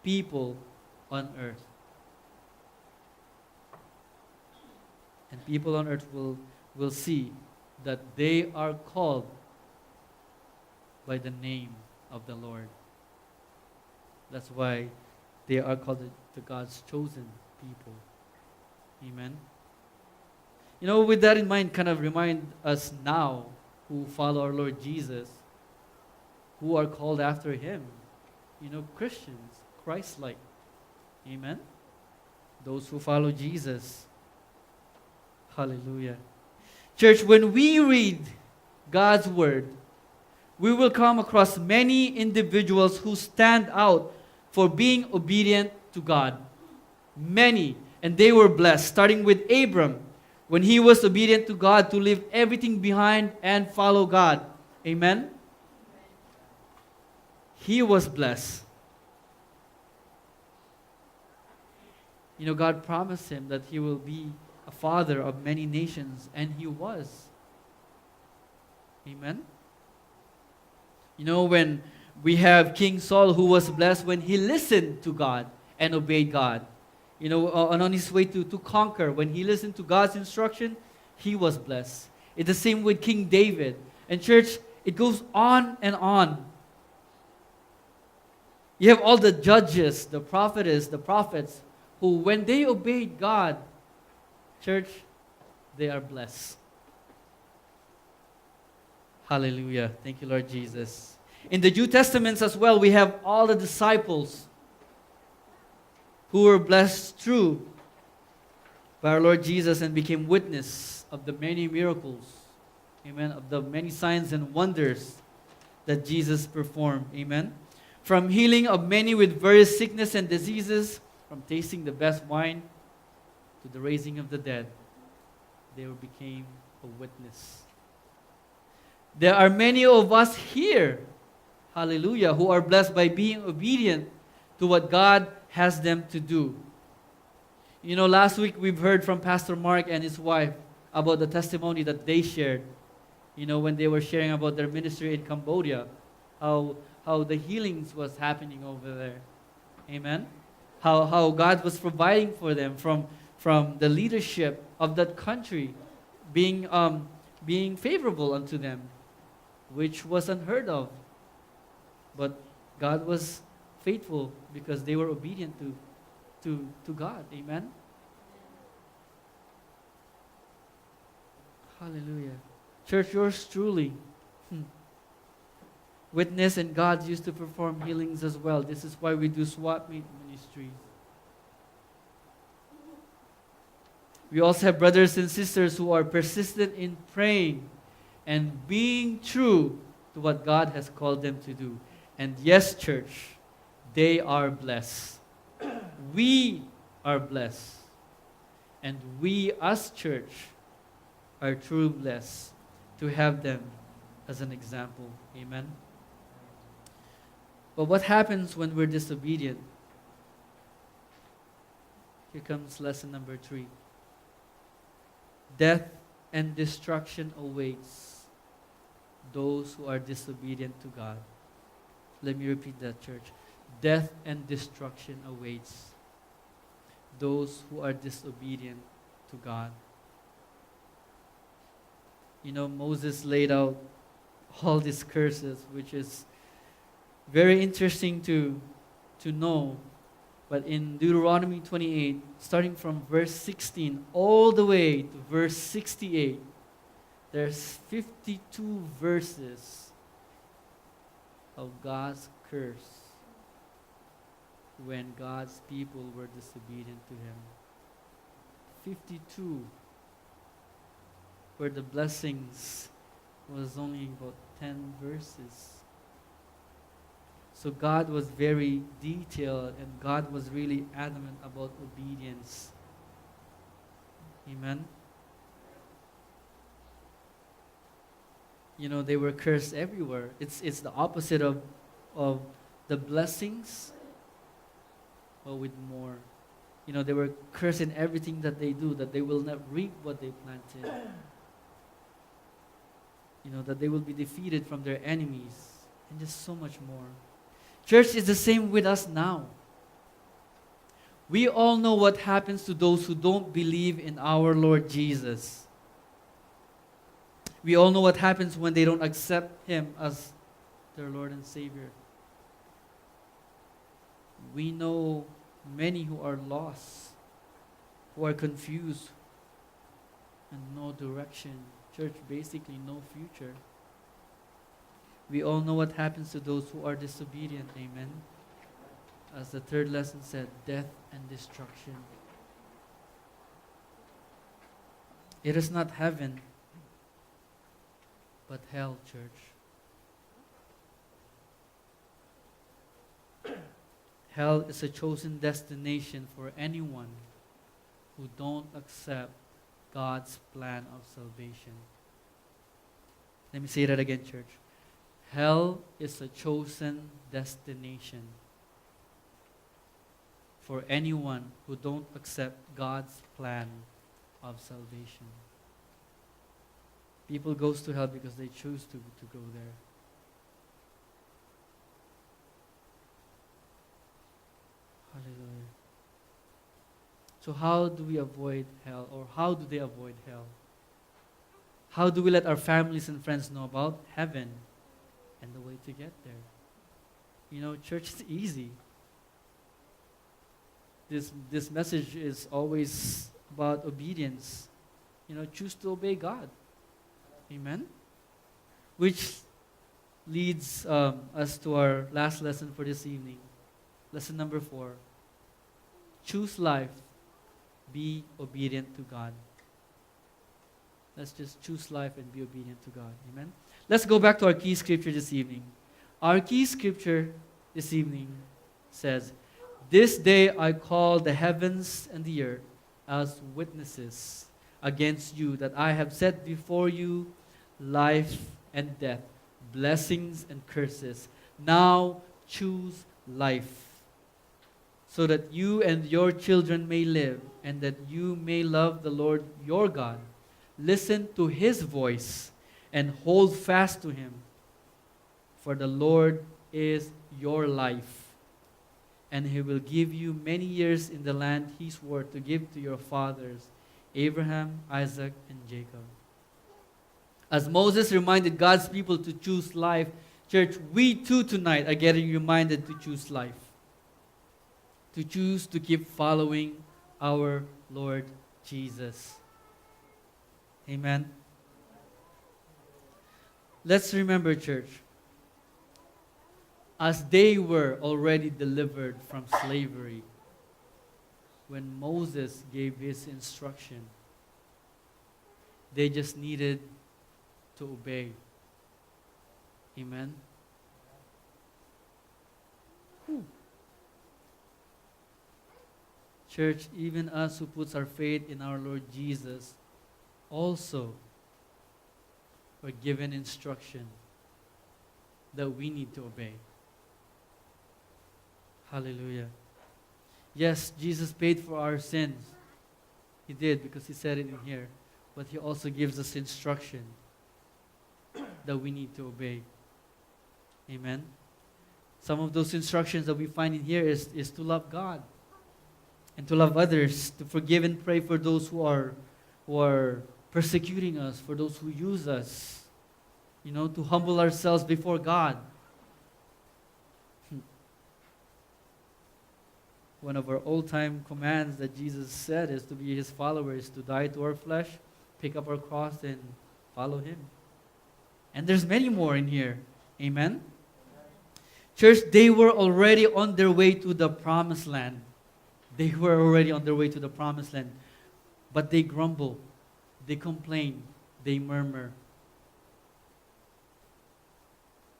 people on earth. And people on earth will see that they are called by the name of the Lord. That's why they are called the God's chosen people. Amen. With that in mind, kind of remind us now who follow our Lord Jesus, who are called after Him. Christians, Christ-like. Amen. Those who follow Jesus. Hallelujah. Church, when we read God's Word, we will come across many individuals who stand out for being obedient to God. Many. And they were blessed, starting with Abram, when he was obedient to God to leave everything behind and follow God. Amen? He was blessed. God promised him that he will be a father of many nations, and he was. Amen? When we have King Saul, who was blessed when he listened to God and obeyed God. And on his way to conquer, when he listened to God's instruction, he was blessed. It's the same with King David. And church, it goes on and on. You have all the judges, the prophetess, the prophets, who when they obeyed God, church, they are blessed. Hallelujah. Thank you, Lord Jesus. In the New Testaments as well, we have all the disciples who were blessed through by our Lord Jesus and became witness of the many miracles, amen, of the many signs and wonders that Jesus performed, amen. From healing of many with various sickness and diseases, from tasting the best wine to the raising of the dead, they became a witness. There are many of us here, hallelujah, who are blessed by being obedient to what God has them to do. Last week we've heard from Pastor Mark and his wife about the testimony that they shared, when they were sharing about their ministry in Cambodia, how the healings was happening over there. Amen? How God was providing for them from the leadership of that country being favorable unto them, which was unheard of. But God was faithful because they were obedient to God. Amen? Hallelujah. Church, yours truly. Witness, and God used to perform healings as well. This is why we do swap meet ministries. We also have brothers and sisters who are persistent in praying and being true to what God has called them to do. And yes, church, they are blessed. We are blessed. And we as church are truly blessed to have them as an example. Amen? But what happens when we're disobedient? Here comes lesson number 3. Death and destruction awaits those who are disobedient to God. Let me repeat that, church. Death and destruction awaits those who are disobedient to God. Moses laid out all these curses, which is very interesting to know. But in Deuteronomy 28, starting from verse 16 all the way to verse 68, there's 52 verses of God's curse when God's people were disobedient to Him. 52, where the blessings was only about 10 verses. So God was very detailed, and God was really adamant about obedience. Amen? They were cursed everywhere. It's the opposite of the blessings, but with more. They were cursed in everything that they do, that they will not reap what they planted. That they will be defeated from their enemies, and just so much more. Church is the same with us now. We all know what happens to those who don't believe in our Lord Jesus. We all know what happens when they don't accept Him as their Lord and Savior. We know many who are lost, who are confused, and no direction. Church, basically no future. We all know what happens to those who are disobedient. Amen. As the third lesson said, death and destruction. It is not heaven, but hell, church. Hell is a chosen destination for anyone who don't accept God's plan of salvation. Let me say that again, church. Hell is a chosen destination for anyone who don't accept God's plan of salvation. People goes to hell because they choose to go there. Hallelujah. So how do we avoid hell, or how do they avoid hell? How do we let our families and friends know about heaven and the way to get there? You know, church is easy. This message is always about obedience. You know, choose to obey God. Amen? Which leads us to our last lesson for this evening. Lesson number 4. Choose life. Be obedient to God. Let's just choose life and be obedient to God. Amen? Let's go back to our key scripture this evening. Our key scripture this evening says, "This day I call the heavens and the earth as witnesses against you that I have set before you life and death, blessings and curses. Now choose life, so that you and your children may live, and that you may love the Lord your God. Listen to His voice and hold fast to Him. For the Lord is your life, and He will give you many years in the land He swore to give to your fathers, Abraham, Isaac, and Jacob." As Moses reminded God's people to choose life, church, we too tonight are getting reminded to choose life. To choose to keep following our Lord Jesus. Amen. Let's remember, church, as they were already delivered from slavery, when Moses gave his instruction, they just needed to obey. Amen. Whew. Church, even us who puts our faith in our Lord Jesus, also were given instruction that we need to obey. Hallelujah. Yes, Jesus paid for our sins. He did, because He said it in here. But He also gives us instruction that we need to obey. Amen. Some of those instructions that we find in here is to love God and to love others, to forgive and pray for those who are persecuting us, for those who use us, to humble ourselves before God. One of our old-time commands that Jesus said is to be His followers, to die to our flesh, pick up our cross, and follow Him. And there's many more in here. Amen? Church, they were already on their way to the promised land. They were already on their way to the promised land. But they grumble, they complain, they murmur.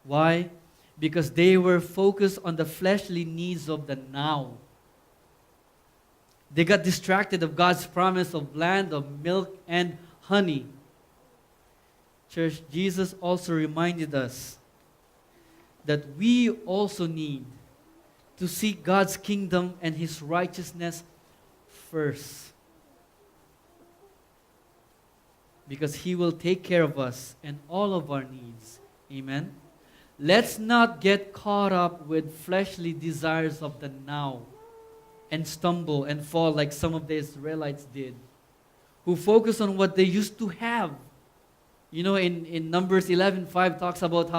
Why? Because they were focused on the fleshly needs of the now. They got distracted of God's promise of land of milk and honey. Church, Jesus also reminded us that we also need to seek God's kingdom and His righteousness first. Because He will take care of us and all of our needs. Amen? Let's not get caught up with fleshly desires of the now and stumble and fall like some of the Israelites did, who focus on what they used to have. In Numbers 11:5 talks about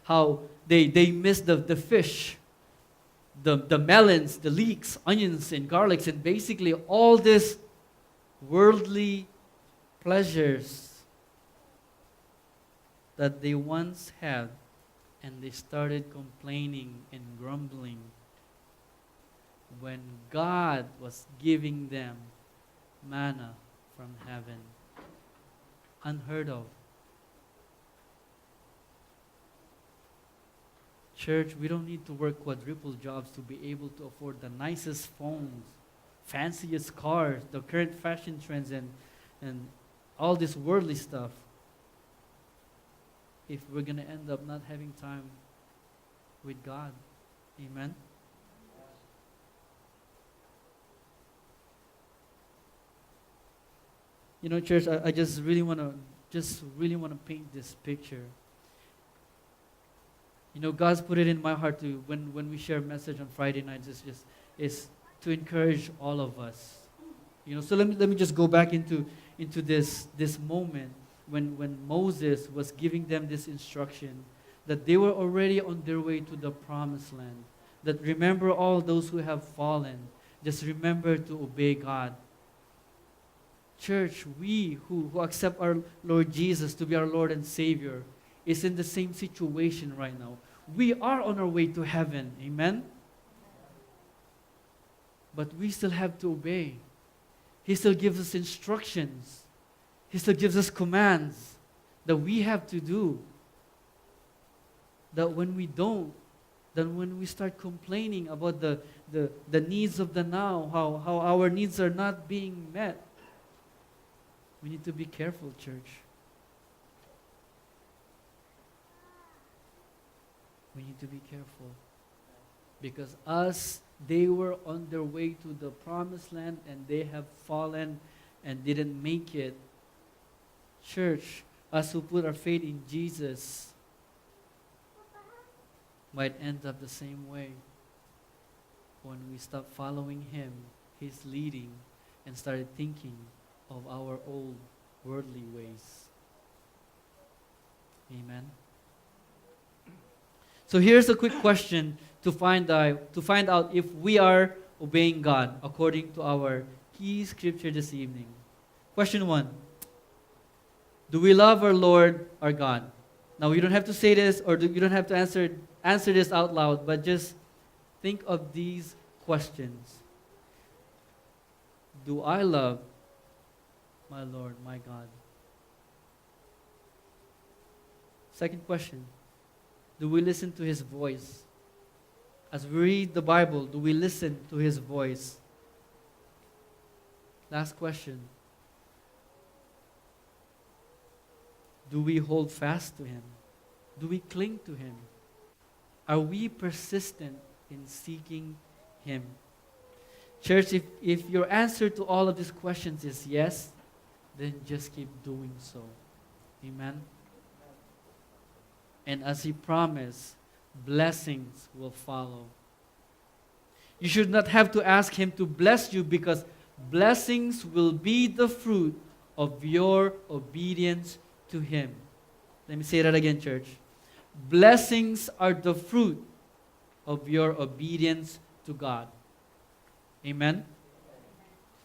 how they miss the fish, the melons, the leeks, onions, and garlics, and basically all these worldly pleasures that they once had, and they started complaining and grumbling when God was giving them manna from heaven. Unheard of. Church, we don't need to work quadruple jobs to be able to afford the nicest phones, fanciest cars, the current fashion trends, and all this worldly stuff, if we're going to end up not having time with God. Amen? Church, I just really want to paint this picture. God's put it in my heart to, when we share a message on Friday nights, is to encourage all of us. So let me just go back into this moment when Moses was giving them this instruction, that they were already on their way to the promised land. That remember all those who have fallen. Just remember to obey God. Church, we who accept our Lord Jesus to be our Lord and Savior is in the same situation right now. We are on our way to heaven. Amen? But we still have to obey. He still gives us instructions. He still gives us commands that we have to do. That when we don't, then when we start complaining about the needs of the now, how our needs are not being met, we need to be careful, church. We need to be careful. Because they were on their way to the promised land and they have fallen and didn't make it. Church, us who put our faith in Jesus might end up the same way when we stop following Him, His leading, and started thinking of our old worldly ways. Amen. So here's a quick question to find out if we are obeying God according to our key scripture this evening. Question 1. Do we love our Lord, our God? Now, you don't have to say this, or you don't have to answer this out loud, but just think of these questions. Do I love my Lord, my God? Second question. Do we listen to His voice? As we read the Bible, do we listen to His voice? Last question. Do we hold fast to Him? Do we cling to Him? Are we persistent in seeking Him? Church, if your answer to all of these questions is yes, then just keep doing so. Amen? And as He promised, blessings will follow. You should not have to ask Him to bless you, because blessings will be the fruit of your obedience to Him. Let me say that again, church. Blessings are the fruit of your obedience to God. Amen?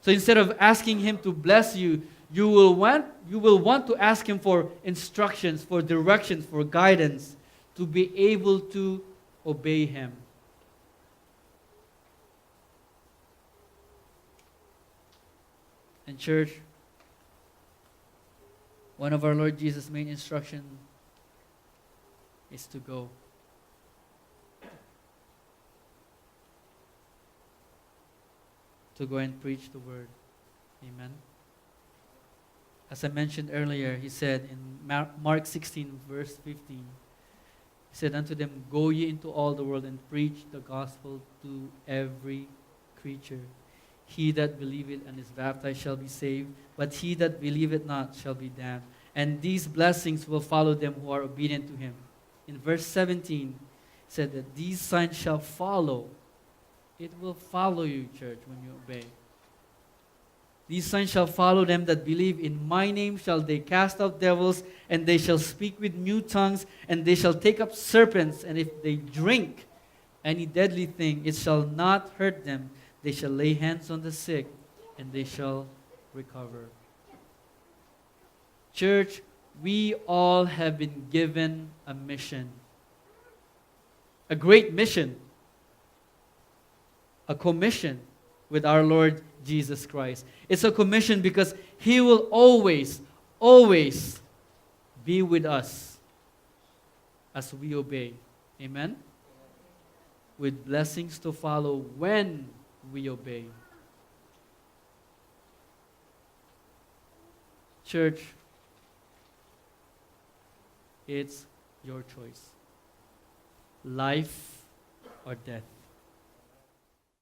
So instead of asking Him to bless you, you will want to ask Him for instructions, for directions, for guidance, to be able to obey Him. And church, one of our Lord Jesus' main instructions is to go. To go and preach the word. Amen. As I mentioned earlier, He said in Mark 16, verse 15, He said unto them, Go ye into all the world and preach the gospel to every creature. He that believeth and is baptized shall be saved, but he that believeth not shall be damned. And these blessings will follow them who are obedient to Him. In verse 17, it said that these signs shall follow It will follow you, church, when you obey. These signs shall follow them that believe. In my name shall they cast out devils, and they shall speak with new tongues, and they shall take up serpents, and if they drink any deadly thing, it shall not hurt them. They shall lay hands on the sick, and they shall recover. Church, we all have been given a mission. A great mission. A commission with our Lord Jesus Christ. It's a commission because He will always, always be with us as we obey. Amen? With blessings to follow when we obey. Church, it's your choice. Life or death.